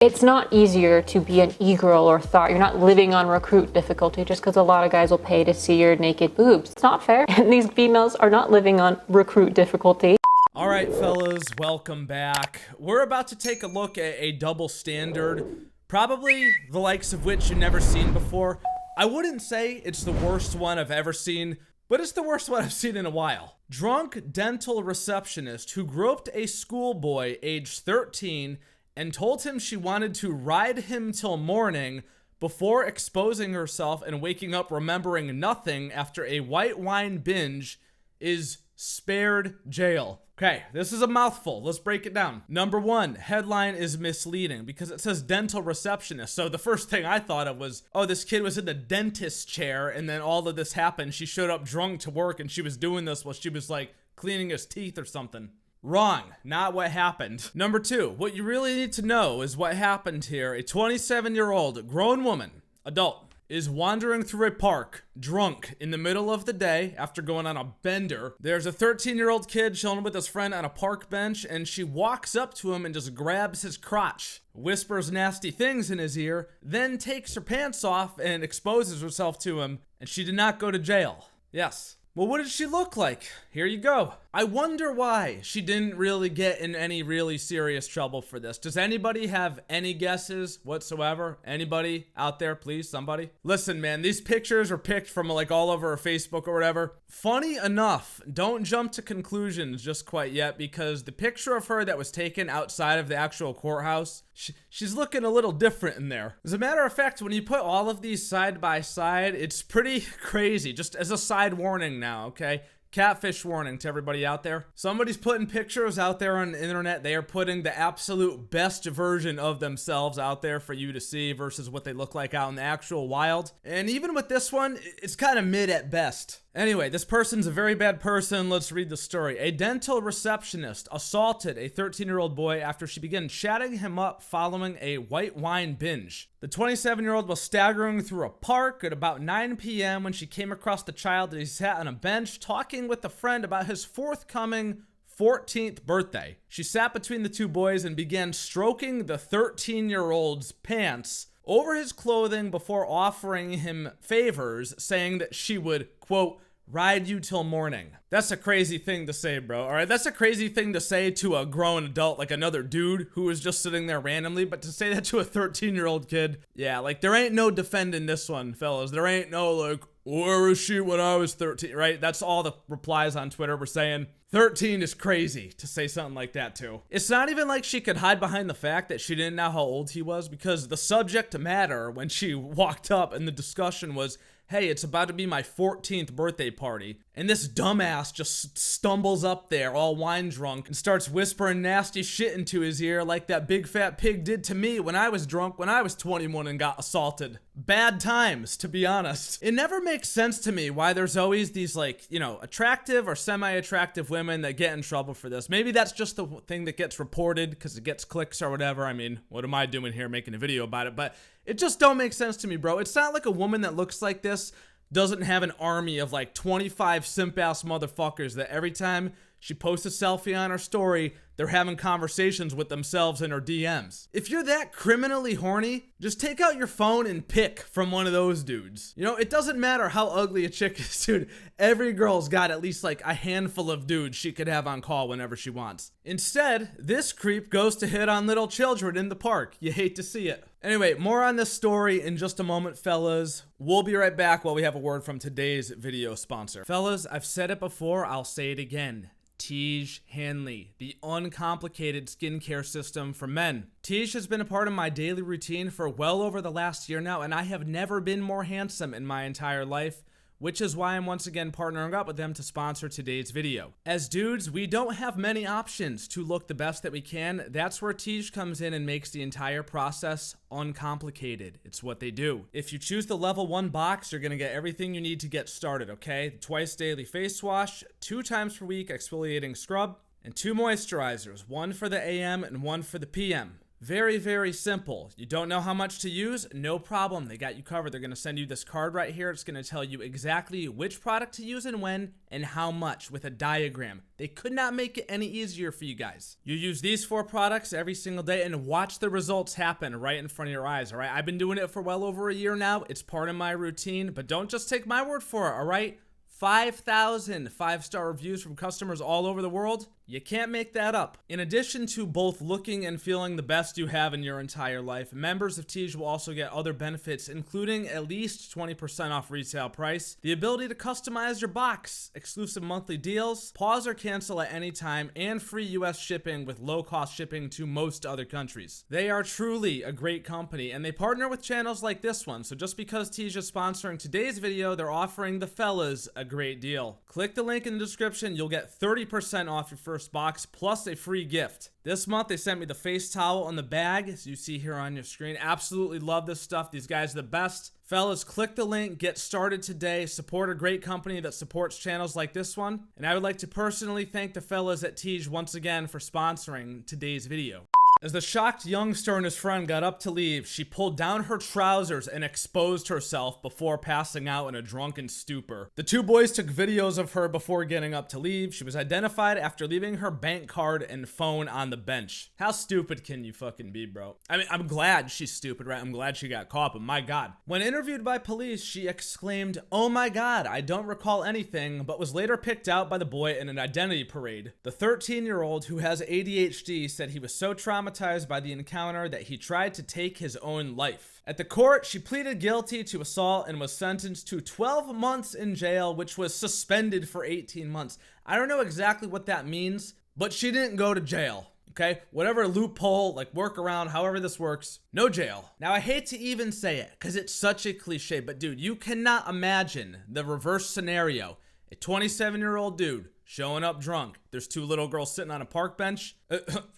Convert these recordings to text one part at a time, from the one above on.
It's not easier to be an e-girl or thought. You're not living on recruit difficulty just because a lot of guys will pay to see your naked boobs. It's not fair. And these females are not living on recruit difficulty. All right, fellas, welcome back. We're about to take a look at a double standard, probably the likes of which you've never seen before. I wouldn't say it's the worst one I've ever seen, but it's the worst one I've seen in a while. Drunk dental receptionist who groped a schoolboy aged 13 and told him she wanted to ride him till morning before exposing herself and waking up remembering nothing after a white wine binge is spared jail. Okay, this is a mouthful. Let's break it down. Number one, headline is misleading because it says dental receptionist. So the first thing I thought of was, oh, this kid was in the dentist chair and then all of this happened. She showed up drunk to work and she was doing this while she was like cleaning his teeth or something. Wrong, not what happened. Number two, what you really need to know is what happened here. A 27-year-old grown woman, adult, is wandering through a park, drunk, in the middle of the day after going on a bender. There's a 13-year-old kid chilling with his friend on a park bench, and she walks up to him and just grabs his crotch, whispers nasty things in his ear, then takes her pants off and exposes herself to him, and she did not go to jail. Yes. Well, what did she look like? Here you go. I wonder why she didn't really get in any really serious trouble for this. Does anybody have any guesses whatsoever? Anybody out there, please, somebody? Listen, man, these pictures are picked from like all over her Facebook or whatever. Funny enough, don't jump to conclusions just quite yet because the picture of her that was taken outside of the actual courthouse, she's looking a little different in there. As a matter of fact, when you put all of these side by side, it's pretty crazy. Just as a side warning now, okay? Catfish warning to everybody out there. Somebody's putting pictures out there on the internet. They are putting the absolute best version of themselves out there for you to see versus what they look like out in the actual wild. And even with this one, it's kind of mid at best. Anyway, this person's a very bad person. Let's read the story. A dental receptionist assaulted a 13-year-old boy after she began chatting him up following a white wine binge. The 27-year-old was staggering through a park at about 9 p.m. when she came across the child as he sat on a bench talking with a friend about his forthcoming 14th birthday. She sat between the two boys and began stroking the 13-year-old's pants over his clothing before offering him favors, saying that she would, quote, ride you till morning. That's a crazy thing to say, bro. All right, that's a crazy thing to say to a grown adult, like another dude who was just sitting there randomly, but to say that to a 13-year-old kid, yeah, like there ain't no defending this one, fellas. There ain't no like, where was she when I was 13, right? That's all the replies on Twitter were saying. 13 is crazy to say something like that too. It's not even like she could hide behind the fact that she didn't know how old he was because the subject matter when she walked up and the discussion was, hey, it's about to be my 14th birthday party. And this dumbass just stumbles up there all wine drunk and starts whispering nasty shit into his ear like that big fat pig did to me when I was drunk when I was 21 and got assaulted. Bad times, to be honest. It never makes sense to me why there's always these like, you know, attractive or semi-attractive women that get in trouble for this. Maybe that's just the thing that gets reported because it gets clicks or whatever. I mean, what am I doing here making a video about it? But it just don't make sense to me, bro. It's not like a woman that looks like this doesn't have an army of like 25 simp-ass motherfuckers that every time she posts a selfie on her story, they're having conversations with themselves in her DMs. If you're that criminally horny, just take out your phone and pick from one of those dudes. You know, it doesn't matter how ugly a chick is, dude. Every girl's got at least like a handful of dudes she could have on call whenever she wants. Instead, this creep goes to hit on little children in the park. You hate to see it. Anyway, more on this story in just a moment, fellas. We'll be right back while we have a word from today's video sponsor. Fellas, I've said it before, I'll say it again. Tiege Hanley, the uncomplicated skincare system for men. Tiege has been a part of my daily routine for well over the last year now, and I have never been more handsome in my entire life, which is why I'm once again partnering up with them to sponsor today's video. As dudes, we don't have many options to look the best that we can. That's where Tiege comes in and makes the entire process uncomplicated. It's what they do. If you choose the level 1 box, you're gonna get everything you need to get started, okay? Twice daily face wash, 2 times per week exfoliating scrub, and 2 moisturizers, one for the AM and one for the PM. Very, very simple. You don't know how much to use? No problem. They got you covered. They're going to send you this card right here. It's going to tell you exactly which product to use and when and how much with a diagram. They could not make it any easier for you guys. You use these 4 products every single day and watch the results happen right in front of your eyes, all right? I've been doing it for well over a year now. It's part of my routine, but don't just take my word for it, all right? 5,000 5-star reviews from customers all over the world. You can't make that up. In addition to both looking and feeling the best you have in your entire life, members of Teej will also get other benefits, including at least 20% off retail price, the ability to customize your box, exclusive monthly deals, pause or cancel at any time, and free US shipping with low-cost shipping to most other countries. They are truly a great company, and they partner with channels like this one, so just because Teej is sponsoring today's video, they're offering the fellas a great deal. Click the link in the description, you'll get 30% off your first box plus a free gift. This month they sent me the face towel and the bag, as you see here on your screen. Absolutely love this stuff. These guys are the best. Fellas, click the link, get started today, support a great company that supports channels like this one. And I would like to personally thank the fellas at Teej once again for sponsoring today's video. As the shocked youngster and his friend got up to leave, she pulled down her trousers and exposed herself before passing out in a drunken stupor. The 2 boys took videos of her before getting up to leave. She was identified after leaving her bank card and phone on the bench. How stupid can you fucking be, bro? I mean, I'm glad she's stupid, right? I'm glad she got caught, but my God. When interviewed by police, she exclaimed, "Oh my God, I don't recall anything," but was later picked out by the boy in an identity parade. The 13-year-old who has ADHD said he was so traumatized by the encounter that he tried to take his own life. At the court, she pleaded guilty to assault and was sentenced to 12 months in jail, which was suspended for 18 months. I don't know exactly what that means, but she didn't go to jail. Okay, whatever loophole, like workaround, however this works, no jail. Now, I hate to even say it because it's such a cliche, but dude, you cannot imagine the reverse scenario. A 27-year-old dude showing up drunk. There's 2 little girls sitting on a park bench,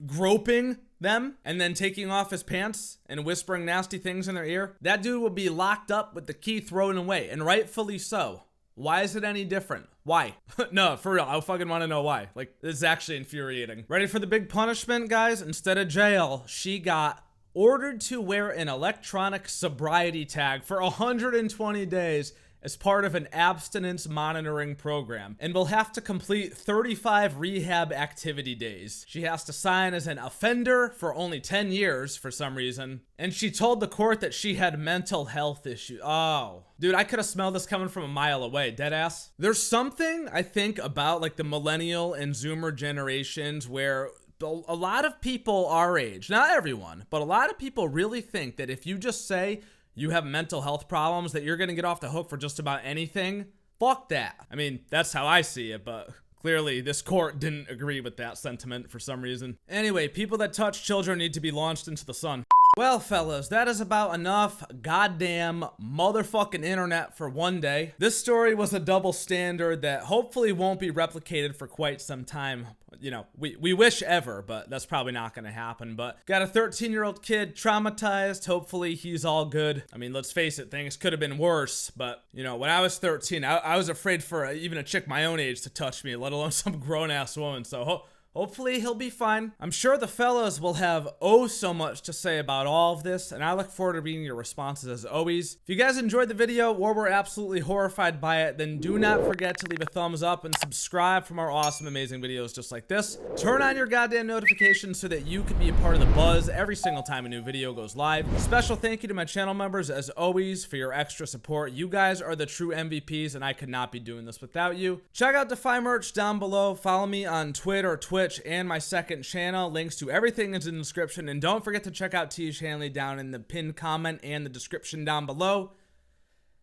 groping them, and then taking off his pants and whispering nasty things in their ear. That dude will be locked up with the key thrown away, and rightfully so. Why is it any different? Why? No, for real, I fucking want to know why. Like, this is actually infuriating. Ready for the big punishment, guys? Instead of jail, she got ordered to wear an electronic sobriety tag for 120 days as part of an abstinence monitoring program, and will have to complete 35 rehab activity days. She has to sign as an offender for only 10 years for some reason, and she told the court that she had mental health issues. Oh, dude, I could have smelled this coming from a mile away, deadass. There's something, I think, about like the millennial and Zoomer generations where a lot of people our age, not everyone, but a lot of people really think that if you just say you have mental health problems, that you're gonna get off the hook for just about anything. Fuck that. I mean, that's how I see it, but clearly this court didn't agree with that sentiment for some reason. Anyway, people that touch children need to be launched into the sun. Well, fellas, that is about enough goddamn motherfucking internet for one day. This story was a double standard that hopefully won't be replicated for quite some time. You know, we wish ever, but that's probably not gonna happen. But got a 13-year-old kid traumatized. Hopefully he's all good. I mean, let's face it, things could have been worse. But, you know, when I was 13, I was afraid for even a chick my own age to touch me, let alone some grown-ass woman. So hopefully he'll be fine. I'm sure the fellas will have oh so much to say about all of this, and I look forward to reading your responses as always. If you guys enjoyed the video or were absolutely horrified by it, then do not forget to leave a thumbs up and subscribe for more awesome, amazing videos just like this. Turn on your goddamn notifications so that you can be a part of the buzz every single time a new video goes live. Special thank you to my channel members as always for your extra support. You guys are the true MVPs, and I could not be doing this without you. Check out Defy merch down below. Follow me on Twitter, Twitch, and my second channel. Links to everything is in the description, and don't forget to check out Teej Hanley down in the pinned comment and the description down below.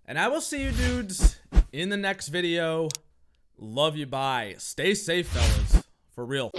And I will see you dudes in the next video. Love you, bye. Stay safe, fellas. For real.